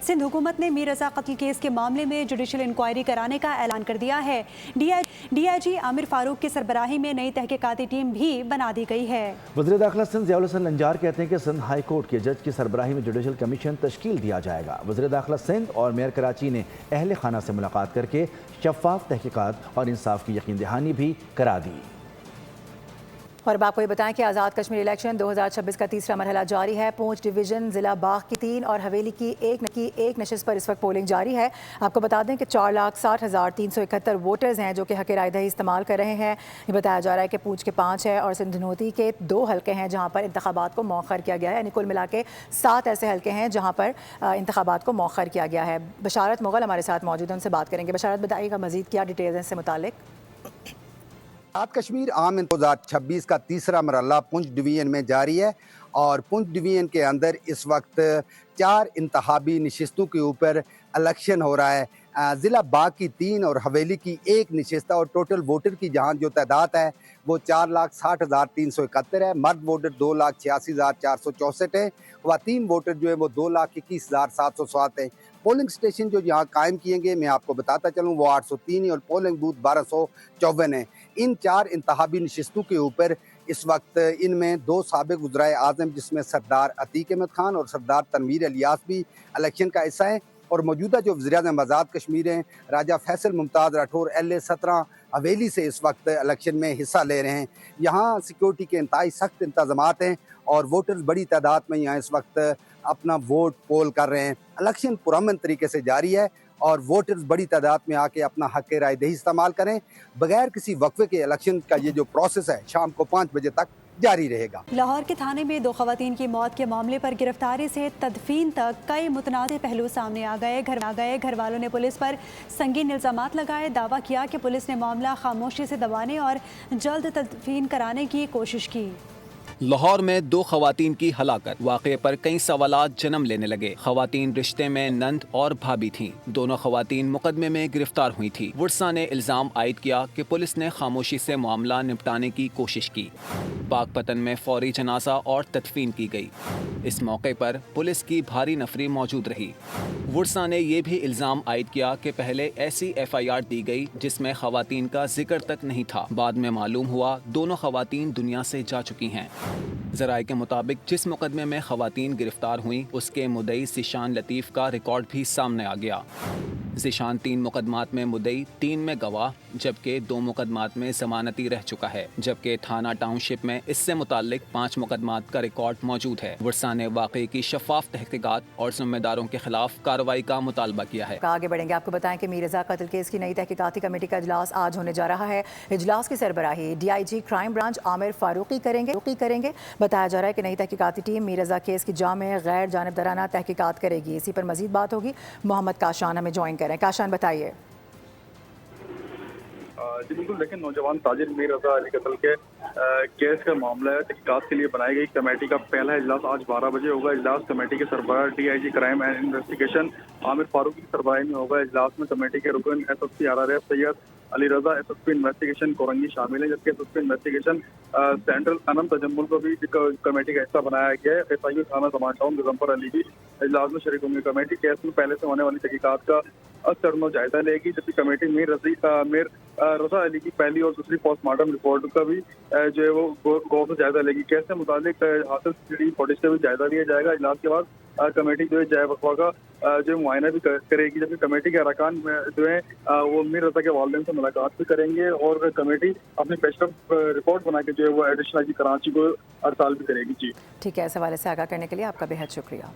सिंध हुकूमत ने मीर रजा कत्ल केस के मामले में जुडिशल इंक्वायरी कराने का ऐलान कर दिया है। DIG आमिर फारूक की सरबराही में नई तहकीकाती टीम भी बना दी गई है। वज़ीर दाखिला सिंध ज़ियाउल हसन लंजार कहते हैं कि सिंध हाई कोर्ट के जज की सरबराही में जुडिशल कमीशन तश्कील दिया जाएगा। वज़ीर दाखिला सिंध और मेयर कराची ने अहले खाना से मुलाकात करके शफाफ तहकीकात और इंसाफ की यकीन दहानी भी करा दी। और अब आपको ये बताएं कि आज़ाद कश्मीर इलेक्शन 2026 का तीसरा मरहला जारी है। पूंछ डिवीज़न ज़िला बाग की 3 और हवेली की एक नशिस्त पर इस वक्त पोलिंग जारी है। आपको बता दें कि 4,60,371 वोटर्स हैं जो कि हक़ राय दही इस्तेमाल कर रहे हैं। ये बताया जा रहा है कि पूंछ के 5 है और सिंध नोती के 2 हल्के हैं जहाँ पर इंतखाबात को मौखर किया गया है। यानी कुल मिला के 7 ऐसे हल्के हैं जहाँ पर इंतखाबात को मौखर किया गया है। बशारत मुग़ल हमारे साथ मौजूद हैं, उनसे बात करेंगे। बशारत, बताइएगा मज़ीद क्या डिटेल्स हैं इससे मुतालिक? आज़ाद कश्मीर आम 2026 का तीसरा मरहला पुंछ डिवीज़न में जारी है और पुंछ डिवीज़न के अंदर इस वक्त 4 इंतखाबी नशिस्तों के ऊपर इलेक्शन हो रहा है। ज़िला बाग की 3 और हवेली की 1 नशिस्त और टोटल वोटर की जहाँ जो तादाद है वो 4,60,371 है। मर्द वोटर 2,86,464 है। ख़वातीन वोटर जो है वो 2,21,707 है। पोलिंग स्टेशन जो यहाँ कायम किए गए मैं आपको बताता चलूँ वो 803 और पोलिंग बूथ 1254 हैं। इन 4 इंतखाबी नशिस्तों के ऊपर इस वक्त इनमें 2 साबिक़ वज़राए आज़म जिसमें सरदार अतीक अहमद खान और सरदार तनवीर इलियास भी इलेक्शन का हिस्सा है और मौजूदा जो वज़ीर-ए-आज़म आज़ाद कश्मीर हैं राजा फैसल मुमताज़ राठौर LA-17 हवेली से इस वक्त इलेक्शन में हिस्सा ले रहे हैं। यहाँ सिक्योरिटी के इंतहाई सख्त इंतज़ामात हैं और वोटर्स बड़ी तादाद में यहाँ इस वक्त अपना वोट पोल कर रहे हैं। इलेक्शन पुरअमन तरीके से जारी है और वोटर्स बड़ी तादाद में आके अपना हक़ राय दही इस्तेमाल करें। बगैर किसी वक्फे के इलेक्शन का ये जो प्रोसेस है शाम को 5 बजे तक जारी रहेगा। लाहौर के थाने में 2 ख़वातीन की मौत के मामले पर गिरफ्तारी से तदफीन तक कई मुतनाज़ पहलू सामने आ गए। घर वालों ने पुलिस पर संगीन इल्ज़ामात लगाए। दावा किया कि पुलिस ने मामला खामोशी से दबाने और जल्द तदफीन कराने की कोशिश की। लाहौर में 2 खवातीन की हलाकत, वाक़े पर कई सवालात जन्म लेने लगे। खवातीन रिश्ते में नंद और भाभी थीं। दोनों खवातीन मुकदमे में गिरफ्तार हुई थी। वर्सा ने इल्ज़ाम आयद किया कि पुलिस ने खामोशी से मामला निपटाने की कोशिश की। बागपतन में फौरी जनाजा और तदफीन की गई। इस मौके पर पुलिस की भारी नफरी मौजूद रही। वर्सा ने यह भी इल्ज़ाम आयद किया कि पहले ऐसी FIR दी गई जिसमें खवातीन का जिक्र तक नहीं था। बाद में मालूम हुआ दोनों खवातीन दुनिया से जा चुकी हैं। ज़राए के मुताबिक जिस मुकदमे में खवातीन गिरफ्तार हुई उसके मुद्दई ज़ीशान लतीफ़ का रिकॉर्ड भी सामने आ गया। ज़ीशान 3 मुकदमात में मुद्दई, 3 में गवाह, जबकि 2 मुकदमात में ज़मानती रह चुका है। जबकि थाना टाउनशिप में इससे मुताल्लिक 5 मुकदमात का रिकॉर्ड मौजूद है। वर्सा ने वाक़े की शफाफ तहकीकात और ज़िम्मेदारों के खिलाफ कार्रवाई का मुतालबा किया है। आगे बढ़ेंगे, आपको बताएं कि मीर रजा कत्ल केस की नई तहकीकाती कमेटी का इजलास आज होने जा रहा है। इजलास की सरबराही DIG crime branch Amir Farooqui करेंगे। बताया जा रहा है कि नई तहकीकाती टीम मीर रजा केस की जामे गैर जानिबदाराना तहकीकात करेगी। इसी पर मजीद बात होगी। मोहम्मद काशान हमें ज्वाइन करें। काशान, बताइए। जी बिल्कुल, लेकिन नौजवान ताजिर मीर रजा अली कत्ल के केस का मामला है। तहकीकात के लिए बनाई गई कमेटी का पहला इजलास आज 12 बजे होगा। इजलास कमेटी के सरबराह DIG crime and investigation Aamir Farooq की सरबराही में होगा। इजलास में कमेटी के रुकन SSP RRF सैयद अली रजा, SSP इन्वेस्टिगेशन कोरंगी शामिल है, जबकि SSP investigation central Anam Tajammul को भी कमेटी का हिस्सा बनाया गया है। FIU थाना जमान टाउन गजम्फर अली भी इजलास में शरीक होंगे। कमेटी केस में पहले से होने वाली तहकीकात का असरनो जायजा लेगी, जबकि कमेटी मीर रजा अली की पहली और दूसरी पोस्टमार्टम रिपोर्ट का भी जो है वो गौर से जायजा लेगी। केस से मुतालिक हासिल CCTV फुटेज का भी जायजा लिया जाएगा। इजलास के बाद कमेटी जो है जय वकफा का जो मुआयना भी करेगी, जबकि कमेटी के अरकान जो है वो मीर रजा के वालिदैन से मुलाकात भी करेंगे और कमेटी अपनी पेशरफ रिपोर्ट बना के जो है वो एडिशनल IG कराची को अरसाल भी करेगी। जी ठीक है, इस हवाले से आगाह करने के लिए आपका बेहद शुक्रिया।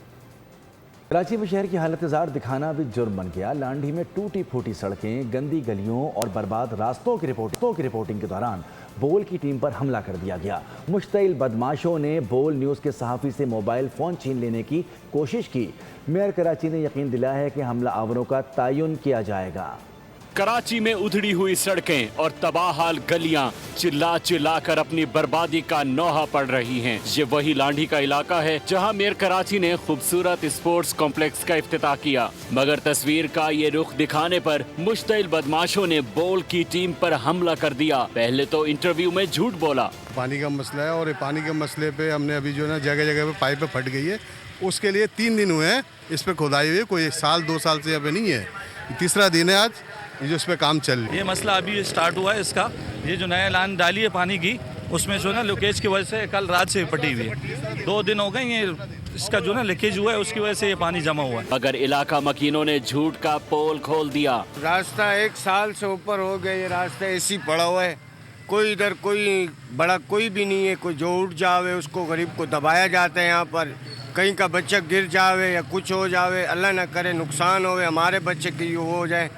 कराची में शहर की हालत जार दिखाना भी जुर्म बन गया। लांडी में टूटी फूटी सड़कें, गंदी गलियों और बर्बाद रास्तों की रिपोर्टिंग के दौरान बोल की टीम पर हमला कर दिया गया। मुश्तइल बदमाशों ने बोल न्यूज़ के सहाफ़ी से मोबाइल फ़ोन छीन लेने की कोशिश की। मेयर कराची ने यकीन दिलाया है कि हमला आवरों का तयन किया जाएगा। कराची में उधड़ी हुई सड़कें और तबाहाल गलियां चिल्ला चिल्ला कर अपनी बर्बादी का नौहा पड़ रही हैं। ये वही लांडी का इलाका है जहां मेयर कराची ने खूबसूरत स्पोर्ट्स कॉम्प्लेक्स का इफ्तिताह किया, मगर तस्वीर का ये रुख दिखाने पर मुश्तइल बदमाशों ने बोल की टीम पर हमला कर दिया। पहले तो इंटरव्यू में झूठ बोला। पानी का मसला है और पानी के मसले पे हमने अभी जो है ना जगह जगह पे पाइपें फट गई है اس کے لیے 3 دن ہوئے ہیں اس پہ کھدائی ہوئی, کوئی 1 سال 2 سال سے ابھی نہیں ہے, تیسرا دن ہے آج جو اس پہ کام چل رہا ہے. یہ مسئلہ ابھی سٹارٹ ہوا ہے اس کا, یہ جو نیا لائن ڈالی ہے پانی کی اس میں جو نا لیکیج کی وجہ سے کل رات سے پٹی ہوئی ہے, 2 دن ہو گئے یہ اس کا جو نا لیکیج ہوا ہے اس کی وجہ سے یہ پانی جمع ہوا ہے. مگر علاقہ مکینوں نے جھوٹ کا پول کھول دیا. راستہ 1 سال سے اوپر ہو گیا, یہ راستہ ایسی پڑا ہوا ہے, کوئی ادھر کوئی بڑا کوئی بھی نہیں ہے, کوئی جو اٹھ جاوے اس کو غریب کو دبایا جاتا ہے یہاں پر, کہیں کا بچہ گر جاوے یا کچھ ہو جاوے, اللہ نہ کرے نقصان ہوئے ہمارے بچے کی ہو جائے.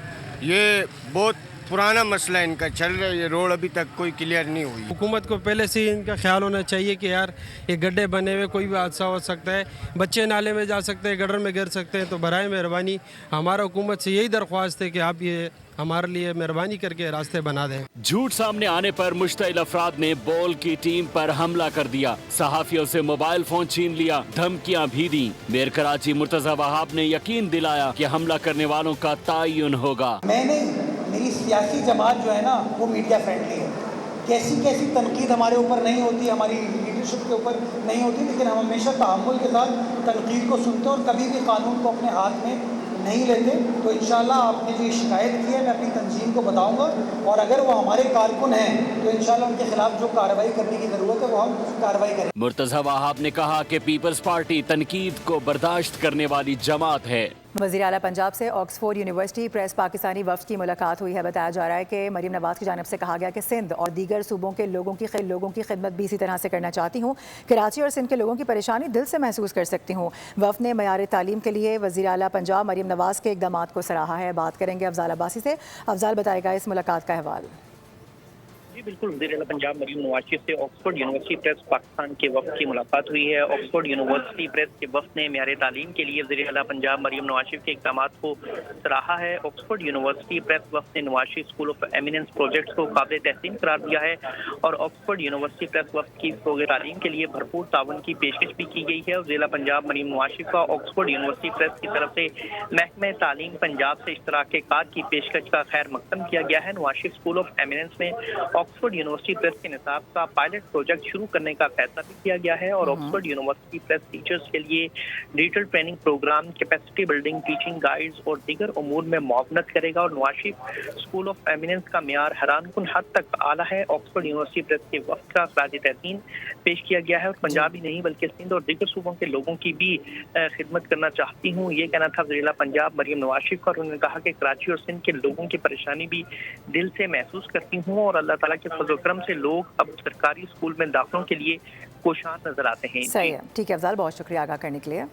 یہ بہت پرانا مسئلہ ان کا چل رہا ہے, یہ روڈ ابھی تک کوئی کلیئر نہیں ہوئی. حکومت کو پہلے سے ان کا خیال ہونا چاہیے کہ یار یہ گڈھے بنے ہوئے کوئی بھی حادثہ ہو سکتا ہے, بچے نالے میں جا سکتے ہیں, گٹر میں گر سکتے ہیں, تو برائے مہربانی ہمارا حکومت سے یہی درخواست ہے کہ آپ یہ ہمارے لیے مہربانی کر کے راستے بنا دیں. جھوٹ سامنے آنے پر مشتعل افراد نے بول کی ٹیم پر حملہ کر دیا, صحافیوں سے موبائل فون چھین لیا, دھمکیاں بھی دیں. میئر کراچی مرتضی وہاب نے یقین دلایا کہ حملہ کرنے والوں کا تعین ہوگا. میں نے میری سیاسی جماعت جو ہے نا وہ میڈیا فرینڈلی ہے, کیسی تنقید ہمارے اوپر نہیں ہوتی, ہماری لیڈرشپ کے اوپر نہیں ہوتی, لیکن ہم ہمیشہ تحمل کے ساتھ تنقید کو سنتے اور کبھی بھی قانون کو اپنے ہاتھ میں نہیں لیتے. تو انشاءاللہ آپ نے جو شکایت کی ہے میں اپنی تنظیم کو بتاؤں گا, اور اگر وہ ہمارے کارکن ہیں تو انشاءاللہ ان کے خلاف جو کارروائی کرنے کی ضرورت ہے وہ ہم کارروائی کریں. مرتضی وہاب نے کہا کہ پیپلز پارٹی تنقید کو برداشت کرنے والی جماعت ہے. وزیر اعلیٰ پنجاب سے آکسفورڈ یونیورسٹی پریس پاکستانی وفد کی ملاقات ہوئی ہے. بتایا جا رہا ہے کہ مریم نواز کی جانب سے کہا گیا کہ سندھ اور دیگر صوبوں کے لوگوں کی خدمت بھی اسی طرح سے کرنا چاہتی ہوں. کراچی اور سندھ کے لوگوں کی پریشانی دل سے محسوس کر سکتی ہوں. وفد نے معیار تعلیم کے لیے وزیر اعلیٰ پنجاب مریم نواز کے اقدامات کو سراہا ہے. بات کریں گے افضال عباسی سے. افضال بتائے گا اس ملاقات کا احوال. جی بالکل, وزیر اعلیٰ پنجاب مریم نواز سے آکسفورڈ یونیورسٹی پریس پاکستان کے وفد کی ملاقات ہوئی ہے. آکسفورڈ یونیورسٹی پریس کے وفد نے معیار تعلیم کے لیے وزیر اعلیٰ پنجاب مریم نواز کے اقدامات کو سراہا ہے. آکسفورڈ یونیورسٹی پریس وفد نے نواز اسکول آف ایمیننس پروجیکٹس کو قابل تحسین قرار دیا ہے, اور آکسفورڈ یونیورسٹی پریس وفد کی فروغ تعلیم کے لیے بھرپور تعاون کی پیشکش بھی کی گئی ہے. وزیر اعلیٰ پنجاب مریم نواز کا آکسفورڈ یونیورسٹی پریس کی طرف سے محکمہ تعلیم پنجاب سے اشتراک کار کی پیشکش کا خیر مقدم کیا گیا ہے. نواز اسکول آف ایمیننس میں آکسفورڈ یونیورسٹی پریس کے نصاب کا پائلٹ پروجیکٹ شروع کرنے کا فیصلہ بھی کیا گیا ہے, اور آکسفورڈ یونیورسٹی پریس ٹیچرز کے لیے digital training programme, capacity building, teaching guides اور دیگر امور میں معاونت کرے گا. اور نواز اسکول آف ایمیننس کا معیار حیران کن حد تک اعلیٰ ہے. آکسفورڈ یونیورسٹی پریس کے وفد کا خراج تحسین پیش کیا گیا ہے, اور پنجاب ہی نہیں بلکہ سندھ اور دیگر صوبوں کے لوگوں کی بھی خدمت کرنا چاہتی ہوں, یہ کہنا تھا وزیر اعلیٰ پنجاب مریم نواز کا. اور انہوں نے کہا کہ کراچی اور سندھ کے لوگوں کی پریشانی بھی دل سے محسوس کرتی ہوں, اور اللہ تعالیٰ کے فضل و کرم سے لوگ اب سرکاری اسکول میں داخلوں کے لیے کوشاں نظر آتے ہیں. صحیح ہے, ٹھیک ہے افضال, بہت شکریہ آگاہ کرنے کے لیے.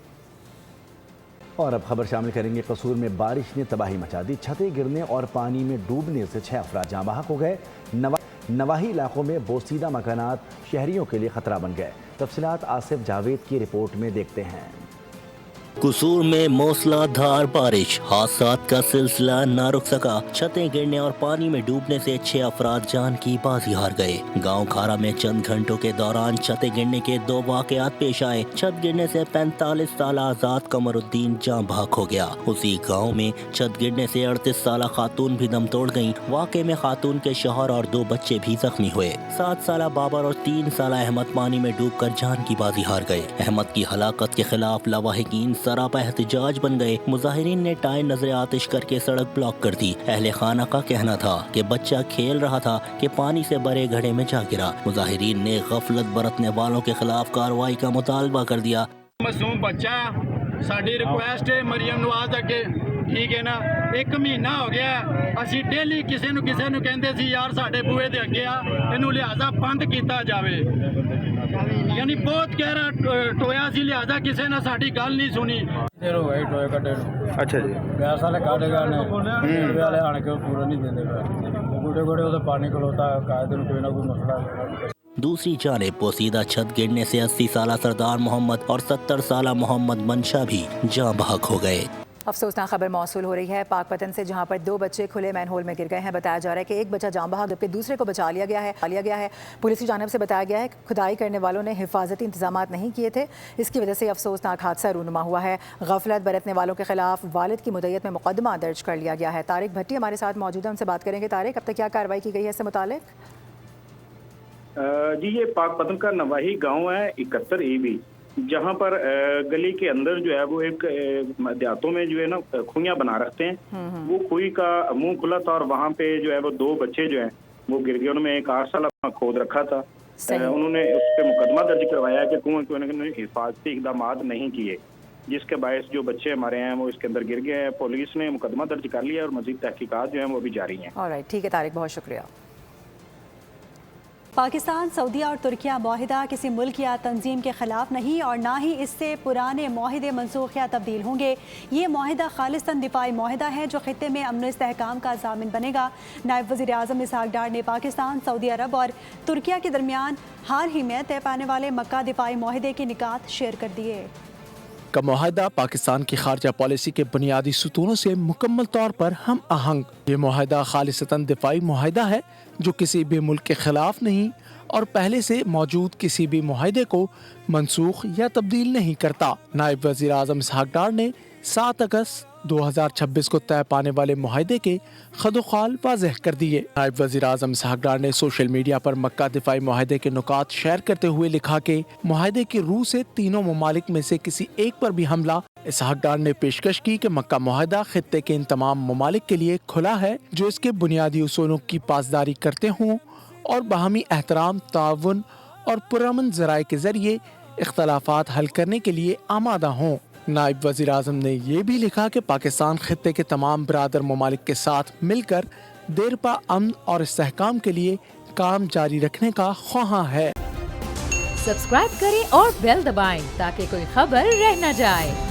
اور اب خبر شامل کریں گے. قصور میں بارش نے تباہی مچا دی, چھتیں گرنے اور پانی میں ڈوبنے سے 6 افراد جاں بحق ہو گئے. نواحی علاقوں میں بوسیدہ مکانات شہریوں کے لیے خطرہ بن گئے. تفصیلات آصف جاوید کی رپورٹ میں دیکھتے ہیں. قصور میں موسلا دھار بارش, حادثات کا سلسلہ نہ رک سکا. چھتیں گرنے اور پانی میں ڈوبنے سے 6 افراد جان کی بازی ہار گئے. گاؤں کھارا میں چند گھنٹوں کے دوران چھتیں گرنے کے 2 واقعات پیش آئے. چھت گرنے سے 45 سالہ آزاد قمر الدین جاں بحق ہو گیا. اسی گاؤں میں چھت گرنے سے 38 سالہ خاتون بھی دم توڑ گئیں. واقعے میں خاتون کے شوہر اور 2 بچے بھی زخمی ہوئے. 7 سالہ بابر اور 3 سالہ احمد پانی میں ڈوب کر جان کی بازی ہار گئے. احمد کی ہلاکت کے خلاف لواحقین سراپا احتجاج بن گئے. مظاہرین نے ٹائر نظر آتش کر کے سڑک بلاک کر دی. اہل خانہ کا کہنا تھا کہ بچہ کھیل رہا تھا کہ پانی سے بھرے گھڑے میں جا گرا. مظاہرین نے غفلت برتنے والوں کے خلاف کارروائی کا مطالبہ کر دیا. معصوم بچہ, ساری ریکویسٹ ہے مریم نواز اگے, ٹھیک ہے نا, 1 مہینہ ہو گیا اسی ڈیلی کسی نو کہندے سی یار ساڈے بوئے دے اگے آ, اینو لہذا بند کیتا جاوے. یعنی بہت گہرا ٹویا سی, لہذا کسی نے ساڈی گل نہیں سنی. اچھا جی, پیسہ لے کاٹے گا والے آن کے پورا نہیں دیندے گوڑے گوڑے وہ پانی کھلوتا ہے, قائد میں کوئی نہ کوئی مسئلہ. دوسری جانب بوسیدہ چھت گرنے سے 80 سالہ سردار محمد اور 70 سالہ محمد منشا بھی جاں بحق ہو گئے. افسوسناک خبر موصول ہو رہی ہے پاک پتن سے, جہاں پر 2 بچے کھلے مین ہول میں گر گئے ہیں. بتایا جا رہا ہے کہ ایک بچہ جاں بحق جبکہ دوسرے کو بچا لیا گیا ہے. پولیس کی جانب سے بتایا گیا ہے کہ کھدائی کرنے والوں نے حفاظتی انتظامات نہیں کیے تھے, اس کی وجہ سے افسوسناک حادثہ رونما ہوا ہے. غفلت برتنے والوں کے خلاف والد کی مدعیت میں مقدمہ درج کر لیا گیا ہے. طارق بھٹی ہمارے ساتھ موجود ہیں, ان سے بات کریں گے. طارق, اب تک کیا کارروائی کی گئی ہے اس سے متعلق؟ جی, یہ پاک پتن کا نواحی گاؤں ہے 71 ای بی, जहाँ पर गली के अंदर जो है वो एक देहातों में जो है ना खुइयाँ बना रखते हैं, वो खुई का मुंह खुला था और वहाँ पे जो है वो 2 बच्चे जो हैं वो गिर गए। उन्होंने एक 8 साल अपना खोद रखा था। उन्होंने उस पर मुकदमा दर्ज करवाया कि कुएं के उन्होंने हिफाजती इकदाम नहीं किए, जिसके बायस जो बच्चे हमारे हैं वो इसके अंदर गिर गए हैं। पुलिस ने मुकदमा दर्ज कर लिया और मजीद तहकीकात जो है वो भी जारी हैं। ऑलराइट, ठीक है तारिक, बहुत शुक्रिया। पाकिस्तान, सऊदी और तुर्किया माहिदा किसी मुल्क या तंजीम के खिलाफ नहीं और ना ही इससे पुराने माहिदे मनसूख या तब्दील होंगे। ये माहिदा खालिस्तन दिफाई माहिदा है जो खित्ते में अमन इस्तेहकाम का ज़ामिन बनेगा। नायब वज़ीर आज़म इसहाक डार ने पाकिस्तान, सऊदी अरब और तुर्किया के दरमियान हाल ही में तय पाने वाले मक्का दिफाई माहिदे के निकात शेयर कर दिए। का माहिदा पाकिस्तान की खारजा पॉलिसी के बुनियादी सुतूनों से मुकम्मल तौर पर हम आहंग। ये माहिदा खालिसतन दिफाई माहिदा है जो किसी भी मुल्क के खिलाफ नहीं और पहले से मौजूद किसी भी माहिदे को मनसूख या तब्दील नहीं करता। नायब वज़ीर आज़म इसहाक डार ने 7 अगस्त 2026 को तय पाने वाले माहिदे के खदोखाल वाज़ेह कर दिए। नायब वज़ीर आज़म इसहाक डार ने सोशल मीडिया पर मक्का दिफाई माहिदे के नुकात शेयर करते हुए लिखा कि माहिदे की रूह से तीनों ममालिक में से किसी एक पर भी हमला। इसहाक डार ने पेशकश की कि मक्का माहिदा खित्ते के इन तमाम ममालिक के लिए खुला है जो इसके बुनियादी उसूलों की पासदारी करते हों और बाहमी एहतराम, ताउन और पुरअमन ज़राए के ज़रिए इख्तलाफात हल करने के लिए आमादा हों। नायब वज़ीर आज़म ने यह भी लिखा कि पाकिस्तान खित्ते के तमाम बरादर ममालिक के साथ मिलकर देरपा अमन और इस्तेहकाम के लिए काम जारी रखने का ख्वाहां है। सब्सक्राइब करें और बेल दबाएं ताकि कोई खबर रह न जाए।